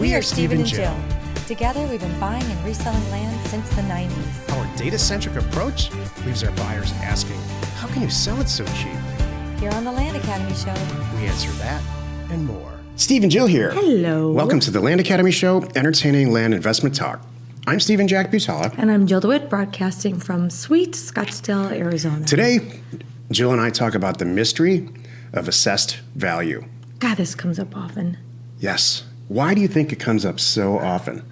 We are Stephen and Jill. Together, we've been buying and reselling land since the 90s. Our data-centric approach leaves our buyers asking, how can you sell it so cheap? Here on the Land Academy Show, We answer that and more. Steve and Jill here. Hello. Welcome to the Land Academy Show, entertaining land investment talk. I'm Stephen Jack Butala. And I'm Jill DeWitt, broadcasting from sweet Scottsdale, Arizona. Today, Jill and I talk about the mystery of assessed value. God, this comes up often. Yes. Why do you think it comes up so often?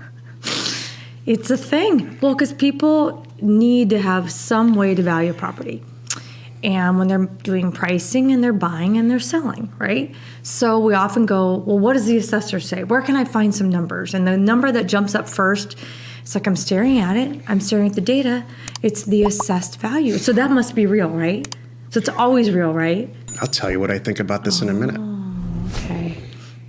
It's a thing. Well, because people need to have some way to value property. And when they're doing pricing and they're buying and they're selling, right? So we often go, well, what does the assessor say? Where can I find some numbers? And the number that jumps up first, it's like I'm staring at it. I'm staring at the data. It's the assessed value. So that must be real, right? So it's always real, right? I'll tell you what I think about this in a minute. Okay.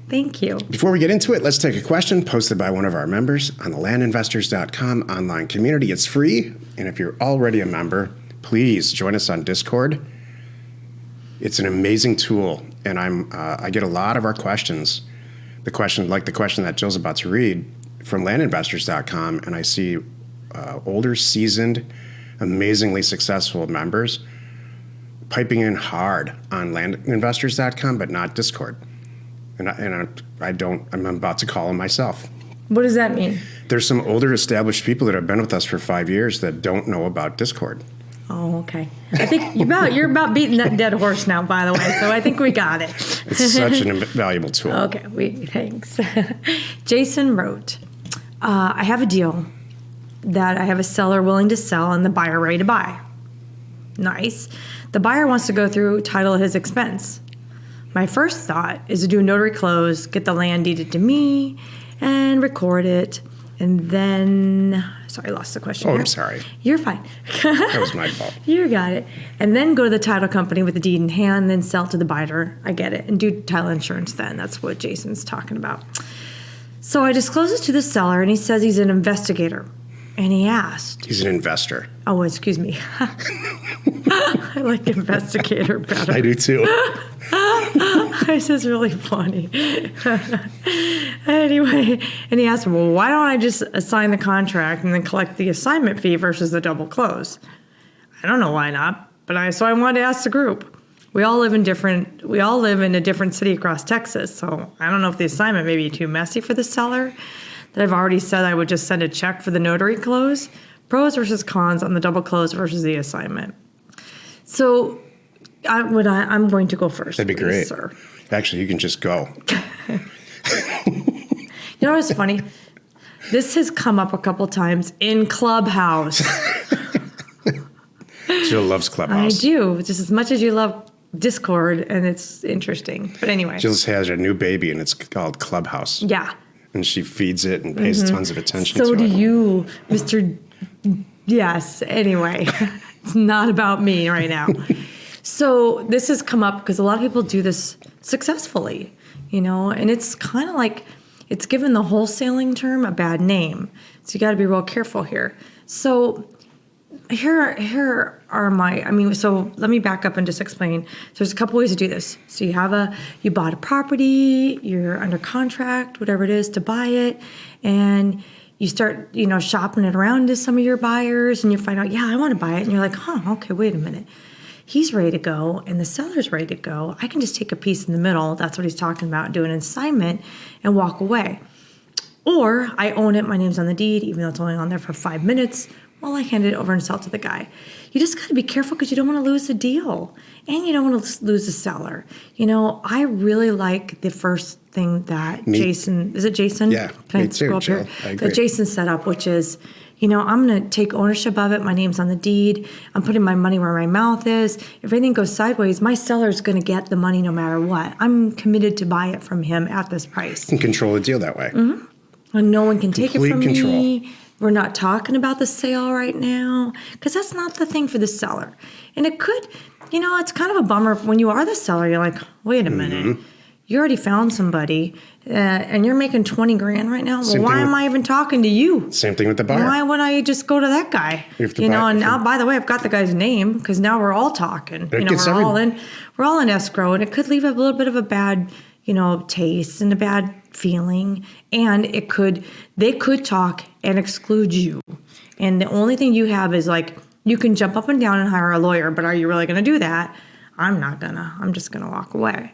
Thank you. Before we get into it, let's take a question posted by one of our members on the landinvestors.com online community. It's free, and if you're already a member, please join us on Discord. It's an amazing tool, and I get a lot of our questions. The question that Jill's about to read from landinvestors.com, and I see older, seasoned, amazingly successful members piping in hard on landinvestors.com, but not Discord. And I'm about to call them myself. What does that mean? There's some older established people that have been with us for 5 years that don't know about Discord. Oh, okay. I think you're about beating that dead horse now, by the way, so I think we got it. It's such an invaluable tool. Okay, thanks. Jason wrote, I have a deal that I have a seller willing to sell and the buyer ready to buy. Nice. The buyer wants to go through title at his expense. My first thought is to do a notary close, get the land deeded to me, and record it. And then, sorry, I lost the question. Oh, I'm sorry. You're fine. That was my fault. You got it. And then go to the title company with the deed in hand, then sell to the buyer. I get it. And do title insurance then. That's what Jason's talking about. So I disclose this to the seller, and he says he's an investigator. And he asked. He's an investor. Oh, excuse me. I like investigator better. I do too. This is really funny. Anyway, and he asked, well, why don't I just assign the contract and then collect the assignment fee versus the double close? I don't know why not, so I wanted to ask the group. We all live in a different city across Texas, so I don't know if the assignment may be too messy for the seller. That I've already said I would just send a check for the notary close. Pros versus cons on the double close versus the assignment. So I'm going to go first. That'd be great. Sir. Actually, you can just go. You know what's funny? This has come up a couple times in Clubhouse. Jill loves Clubhouse. I do, just as much as you love Discord, and it's interesting. But anyway. Jill has a new baby, and it's called Clubhouse. Yeah. And she feeds it and pays tons of attention to it. So do you, Mr. Yes, anyway. It's not about me right now. So this has come up because a lot of people do this successfully, and it's kind of like it's given the wholesaling term a bad name. So you got to be real careful here. So here are so let me back up and just explain. So there's a couple ways to do this. So you bought a property, you're under contract, whatever it is, to buy it, and you start, shopping it around to some of your buyers, and you find out, yeah, I want to buy it, and you're like, okay, wait a minute. He's ready to go, and the seller's ready to go. I can just take a piece in the middle. That's what he's talking about, do an assignment, and walk away. Or I own it, my name's on the deed, even though it's only on there for 5 minutes. Well, I hand it over and sell it to the guy. You just got to be careful because you don't want to lose the deal, and you don't want to lose the seller. I really like the first thing that Jason, is it Jason? Yeah, Can me I scroll too, up here? Jill. I agree. That Jason set up, which is, I'm going to take ownership of it. My name's on the deed. I'm putting my money where my mouth is. If anything goes sideways, my seller's going to get the money no matter what. I'm committed to buy it from him at this price. You can control the deal that way. Mm-hmm. And no one can take it from control. me. We're not talking about the sale right now because that's not the thing for the seller. And it could, it's kind of a bummer when you are the seller. You're like, wait a minute. You already found somebody and you're making $20,000 right now. Well, why am I even talking to you? Same thing with the buyer. Why would I just go to that guy? And now, by the way, I've got the guy's name because now we're all talking. We're all in escrow, and it could leave a little bit of a bad, taste and a bad feeling, and they could talk and exclude you. And the only thing you have is like, you can jump up and down and hire a lawyer, but are you really going to do that? I'm not gonna. I'm just going to walk away.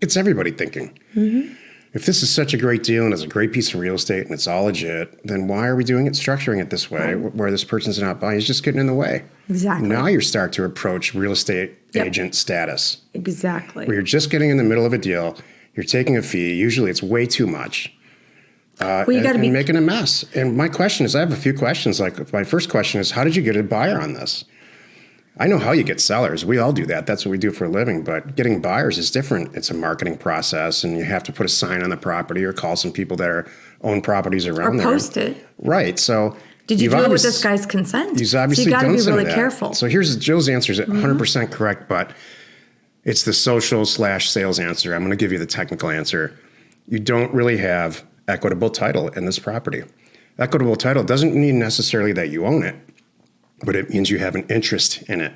It's everybody thinking. Mm-hmm. If this is such a great deal and it's a great piece of real estate and it's all legit, then why are we doing it, structuring it this way, where this person's not buying? He's just getting in the way. Exactly. Now you start to approach real estate agent status. Exactly. Where you're just getting in the middle of a deal, you're taking a fee. Usually it's way too much. You got to be making a mess. And my question is, I have a few questions. Like, my first question is, how did you get a buyer on this? I know how you get sellers. We all do that. That's what we do for a living. But getting buyers is different. It's a marketing process, and you have to put a sign on the property or call some people that own properties around there. Or post it. Right. So did you do it with this guy's consent? He's obviously so you got to be done really that. careful. So here's Jill's answer is 100% correct, but it's the social/sales answer. I'm going to give you the technical answer. You don't really have equitable title in this property. Equitable title doesn't mean necessarily that you own it, but it means you have an interest in it.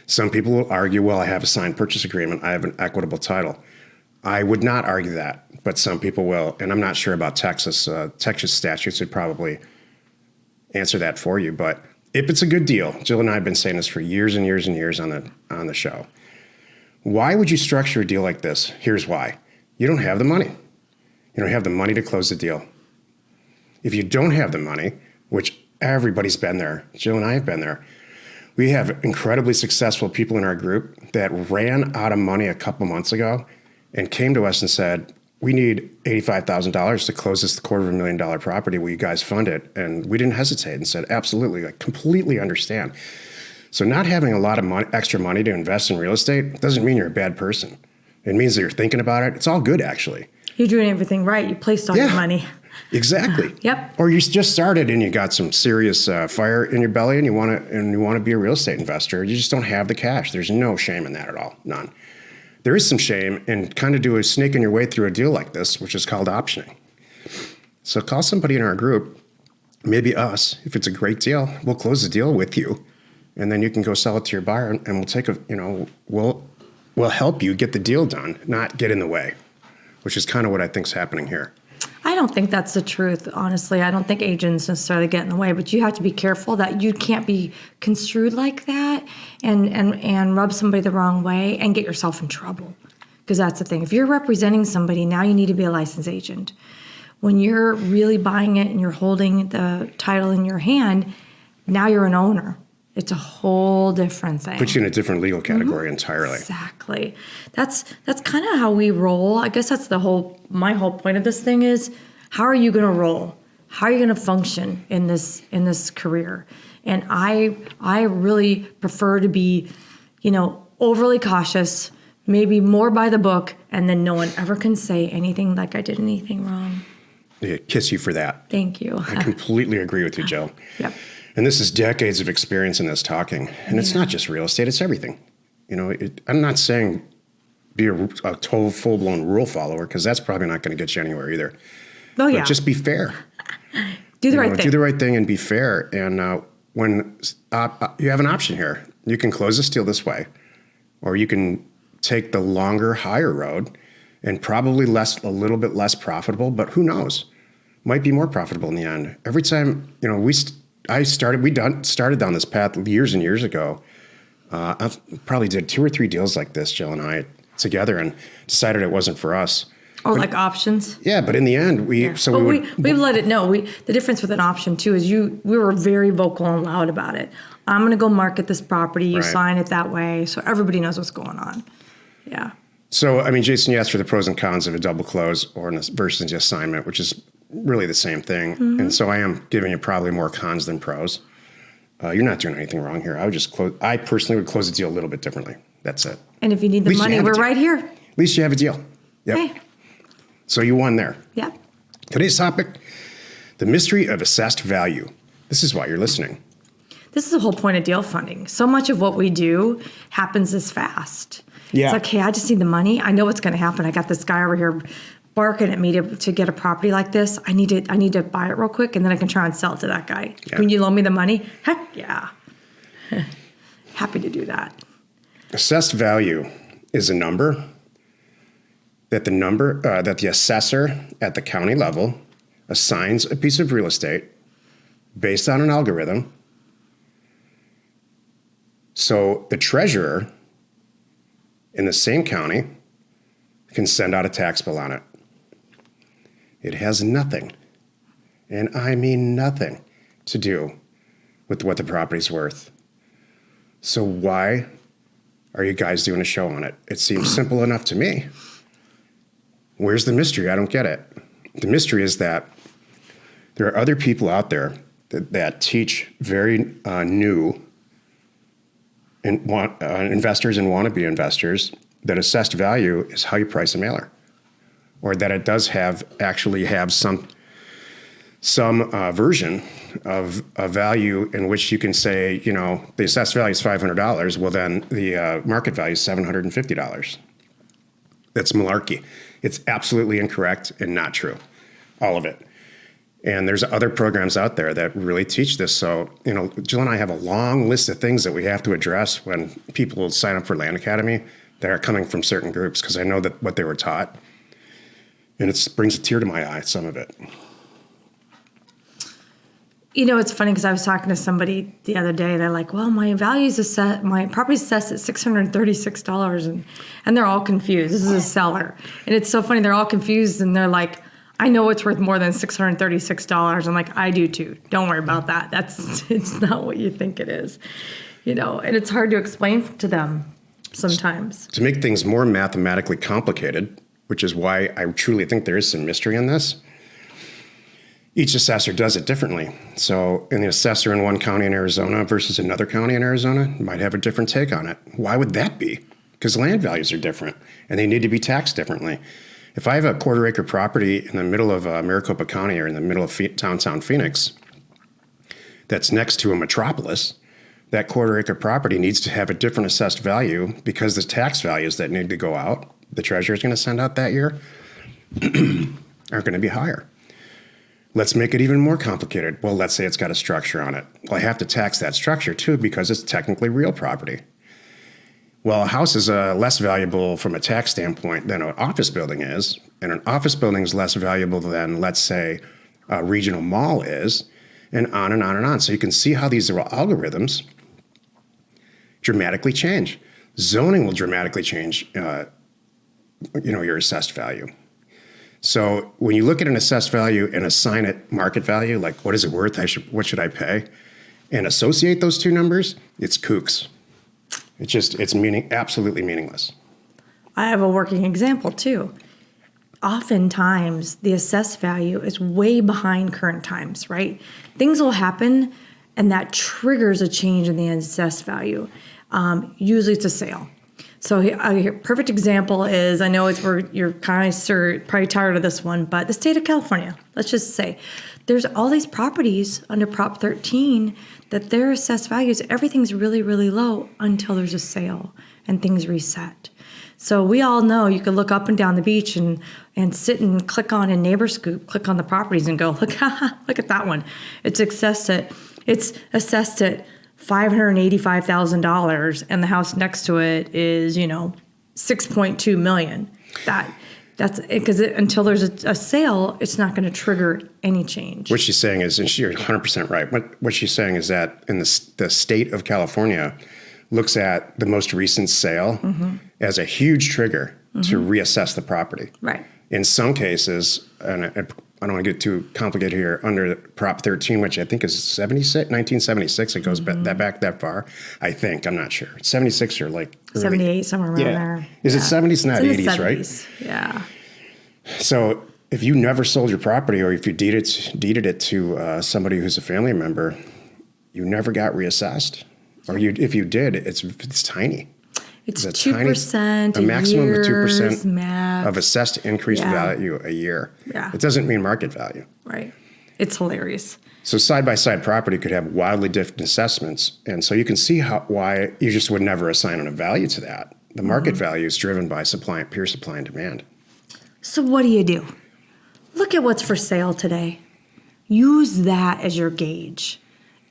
Some people will argue, well, I have a signed purchase agreement. I have an equitable title. I would not argue that, but some people will. And I'm not sure about Texas. Texas statutes would probably answer that for you. But if it's a good deal, Jill and I have been saying this for years and years and years on the show. Why would you structure a deal like this? Here's why. You don't have the money. You don't have the money to close the deal. If you don't have the money, which everybody's been there, Jill and I have been there, we have incredibly successful people in our group that ran out of money a couple months ago and came to us and said, we need $85,000 to close this $250,000 property. Will you guys fund it? And we didn't hesitate and said, absolutely, I completely understand. So not having a lot of extra money to invest in real estate doesn't mean you're a bad person. It means that you're thinking about it. It's all good, actually. You're doing everything right. You placed all your money. Exactly. Yep. Or you just started and you got some serious fire in your belly and you want to be a real estate investor. You just don't have the cash. There's no shame in that at all. None. There is some shame in kind of sneaking your way through a deal like this, which is called optioning. So call somebody in our group, maybe us. If it's a great deal, we'll close the deal with you, and then you can go sell it to your buyer, and we'll take we'll help you get the deal done, not get in the way, which is kind of what I think is happening here. I don't think that's the truth, honestly. I don't think agents necessarily get in the way, but you have to be careful that you can't be construed like that and rub somebody the wrong way and get yourself in trouble. Because that's the thing. If you're representing somebody, now you need to be a licensed agent. When you're really buying it and you're holding the title in your hand, now you're an owner. It's a whole different thing. Puts you in a different legal category entirely. Exactly. That's kind of how we roll. I guess that's my whole point of this thing is, how are you going to roll? How are you going to function in this career? And I really prefer to be, overly cautious, maybe more by the book, and then no one ever can say anything like I did anything wrong. Yeah, kiss you for that. Thank you. I completely agree with you, Jill. Yep. And this is decades of experience in this talking. And it's not just real estate, it's everything. I'm not saying be a total full-blown rule follower, because that's probably not going to get you anywhere either. Oh, yeah. But just be fair. Do the right thing. Do the right thing and be fair. And when you have an option here, you can close this deal this way, or you can take the longer, higher road and probably a little bit less profitable, but who knows? Might be more profitable in the end. Every time, we started down this path years and years ago. I probably did 2 or 3 deals like this, Jill and I, together, and decided it wasn't for us. Or like options. Yeah, but in the end, we've let it know. The difference with an option too is we were very vocal and loud about it. I'm going to go market this property. You sign it that way, so everybody knows what's going on. Yeah. So, Jason, you asked for the pros and cons of a double close versus the assignment, which is really the same thing. Mm-hmm. And so I am giving you probably more cons than pros. You're not doing anything wrong here. I personally would close the deal a little bit differently. That's it. And if you need the money, we're right here. At least you have a deal. Yep. Hey. So you won there. Yeah. Today's topic, the mystery of assessed value. This is why you're listening. This is the whole point of deal funding. So much of what we do happens this fast. Yeah. It's like, hey, I just need the money. I know what's going to happen. I got this guy over here barking at me to get a property like this. I need to buy it real quick, and then I can try and sell it to that guy. Yeah. Can you loan me the money? Heck yeah. Happy to do that. Assessed value is a number. that that the assessor at the county level assigns a piece of real estate based on an algorithm. So the treasurer in the same county can send out a tax bill on it. It has nothing, and I mean nothing, to do with what the property's worth. So why are you guys doing a show on it? It seems simple enough to me. Where's the mystery? I don't get it. The mystery is that there are other people out there that teach very new investors and wannabe investors that assessed value is how you price a mailer, or that it does actually have some version of a value in which you can say, the assessed value is $500. Well, then the market value is $750. That's malarkey. It's absolutely incorrect and not true, all of it. And there's other programs out there that really teach this. So, Jill and I have a long list of things that we have to address when people sign up for Land Academy that are coming from certain groups, because I know that what they were taught. And it brings a tear to my eye, some of it. It's funny because I was talking to somebody the other day. They're like, well, my property's assessed at $636. And they're all confused. This is a seller. And it's so funny. They're all confused. And they're like, I know it's worth more than $636. I'm like, I do too. Don't worry about that. It's not what you think it is. And it's hard to explain to them sometimes. To make things more mathematically complicated, which is why I truly think there is some mystery in this, each assessor does it differently. So an assessor in one county in Arizona versus another county in Arizona might have a different take on it. Why would that be? Because land values are different and they need to be taxed differently. If I have a quarter-acre property in the middle of Maricopa County or in the middle of downtown Phoenix that's next to a metropolis, that quarter-acre property needs to have a different assessed value because the tax values that need to go out, the treasurer is going to send out that year, aren't going to be higher. Let's make it even more complicated. Well, let's say it's got a structure on it. Well, I have to tax that structure too because it's technically real property. Well, a house is less valuable from a tax standpoint than an office building is, and an office building is less valuable than, let's say, a regional mall is, and on and on and on. So you can see how these algorithms dramatically change. Zoning will dramatically change, your assessed value. So when you look at an assessed value and assign it market value, like what is it worth? What should I pay? And associate those two numbers, it's kooks. It's absolutely meaningless. I have a working example too. Oftentimes, the assessed value is way behind current times, right? Things will happen, and that triggers a change in the assessed value. Usually, it's a sale. So a perfect example is, I know it's where you're kind of probably tired of this one, but the state of California, let's just say, there's all these properties under Prop 13 that their assessed values, everything's really, really low until there's a sale and things reset. So we all know you can look up and down the beach and sit and click on in Neighbor Scoop, click on the properties and go, look at that one. It's assessed at $585,000, and the house next to it is, $6.2 million. That's because until there's a sale, it's not going to trigger any change. What she's saying is, and you're 100% right. What she's saying is that in the state of California looks at the most recent sale as a huge trigger to reassess the property. Right. In some cases, and I don't want to get too complicated here, under Prop 13, which I think is 1976, it goes back that far. I think, I'm not sure. 76 or like early. 78, somewhere around there. Is it 70s, not 80s, 70s, right? Yeah. So if you never sold your property, or if you deeded it to somebody who's a family member, you never got reassessed. Or if you did, it's tiny. It's 2%, a maximum of 2% max. of assessed increased value a year. Yeah. It doesn't mean market value. Right. It's hilarious. So side-by-side property could have wildly different assessments. And so you can see why you just would never assign a value to that. The market value is driven by pure supply and demand. So what do? Look at what's for sale today. Use that as your gauge.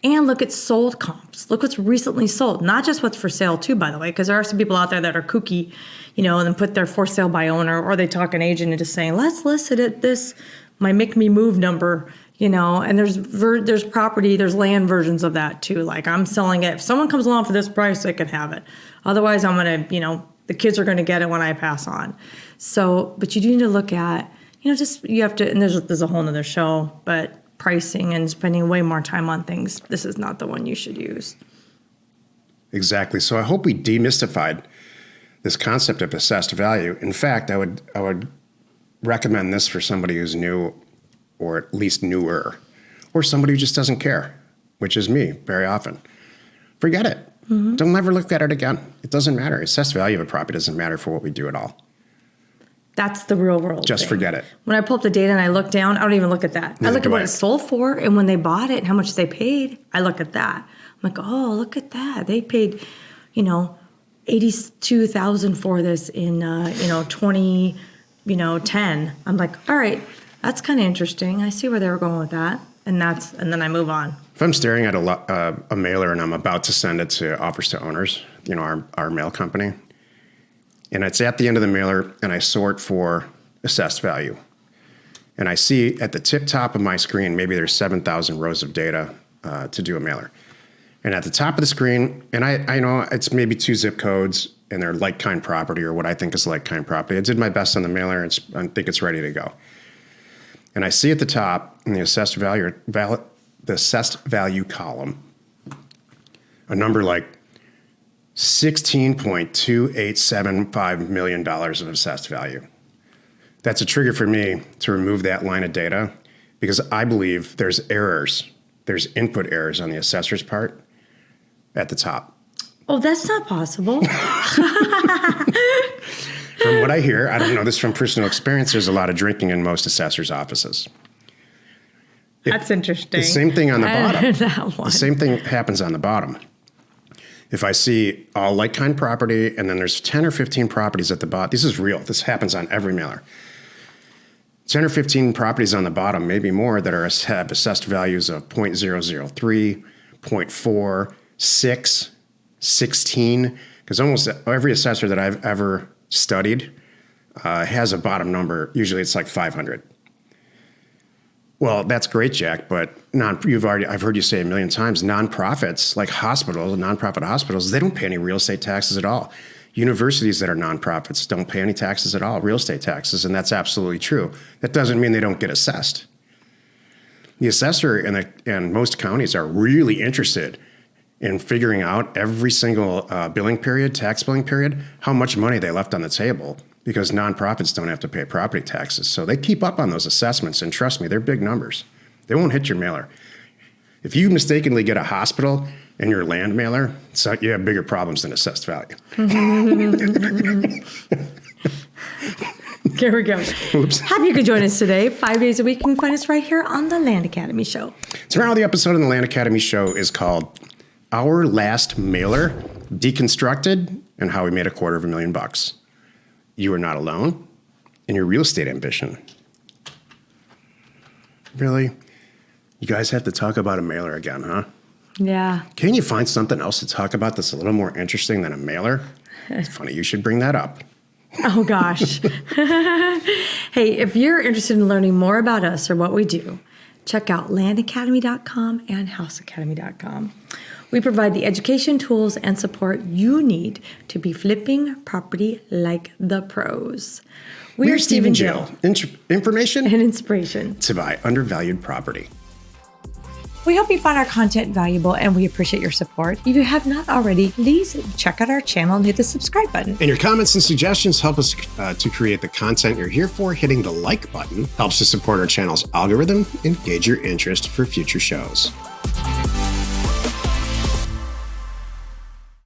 and look at sold comps. Look what's recently sold, not just what's for sale too, by the way, because there are some people out there that are kooky, and then put their for sale by owner, or they talk an agent into saying, let's list it at this, my make me move number, and there's property, there's land versions of that too. Like, I'm selling it. If someone comes along for this price, they can have it. Otherwise, I'm going to, the kids are going to get it when I pass on. So, but you do need to look at, you have to, and there's a whole nother show, but pricing and spending way more time on things, this is not the one you should use. Exactly. So I hope we demystified this concept of assessed value. In fact, I would recommend this for somebody who's new, or at least newer, or somebody who just doesn't care, which is me very often. Forget it. Mm-hmm. Don't ever look at it again. It doesn't matter. Assessed value of a property doesn't matter for what we do at all. That's the real world. Just thing. Forget it. When I pull up the data and I look down, I don't even look at that. I look at what it sold for and when they bought it and how much they paid. I look at that. I'm like, oh, look at that. They paid, $82,000 for this in 2010. I'm like, all right, that's kind of interesting. I see where they were going with that, and then I move on. If I'm staring at a mailer and I'm about to send it to Offers to Owners, our mail company, and it's at the end of the mailer, and I sort for assessed value. And I see at the tip top of my screen, maybe there's 7,000 rows of data to do a mailer. And at the top of the screen, and I know it's maybe 2 zip codes, and they're like-kind property, or what I think is like-kind property. I did my best on the mailer, and I think it's ready to go. And I see at the top in the assessed value column a number like $16.2875 million of assessed value. That's a trigger for me to remove that line of data, because I believe there's input errors on the assessor's part at the top. Oh, that's not possible. From what I hear, I don't know this from personal experience, there's a lot of drinking in most assessors' offices. That's interesting. The same thing on the bottom. That one. The same thing happens on the bottom. If I see all like-kind property, and then there's 10 or 15 properties at the bottom, this is real. This happens on every mailer. 10 or 15 properties on the bottom, maybe more, that have assessed values of 0.003, 0.4, 6, 16, because almost every assessor that I've ever studied has a bottom number. Usually it's like 500. Well, that's great, Jack, but I've heard you say a million times, nonprofits like nonprofit hospitals, they don't pay any real estate taxes at all. Universities that are nonprofits don't pay any taxes at all, real estate taxes, and that's absolutely true. That doesn't mean they don't get assessed. The assessor and most counties are really interested in figuring out every single tax billing period, how much money they left on the table, because nonprofits don't have to pay property taxes. So they keep up on those assessments, and trust me, they're big numbers. They won't hit your mailer. If you mistakenly get a hospital in your land mailer, you have bigger problems than assessed value. Here we go. Oops. Happy you could join us today. 5 days a week, you can find us right here on the Land Academy Show. Tomorrow, the episode of the Land Academy Show is called Our Last Mailer, Deconstructed, and How We Made $250,000. You are not alone in your real estate ambition. Really? You guys have to talk about a mailer again, huh? Yeah. Can you find something else to talk about that's a little more interesting than a mailer? It's funny you should bring that up. Oh, gosh. Hey, if you're interested in learning more about us or what we do, check out landacademy.com and houseacademy.com. We provide the education, tools, and support you need to be flipping property like the pros. We're Steve and Jill. Information and inspiration to buy undervalued property. We hope you find our content valuable, and we appreciate your support. If you have not already, please check out our channel and hit the subscribe button. And your comments and suggestions help us to create the content you're here for. Hitting the like button helps to support our channel's algorithm and gauge your interest for future shows.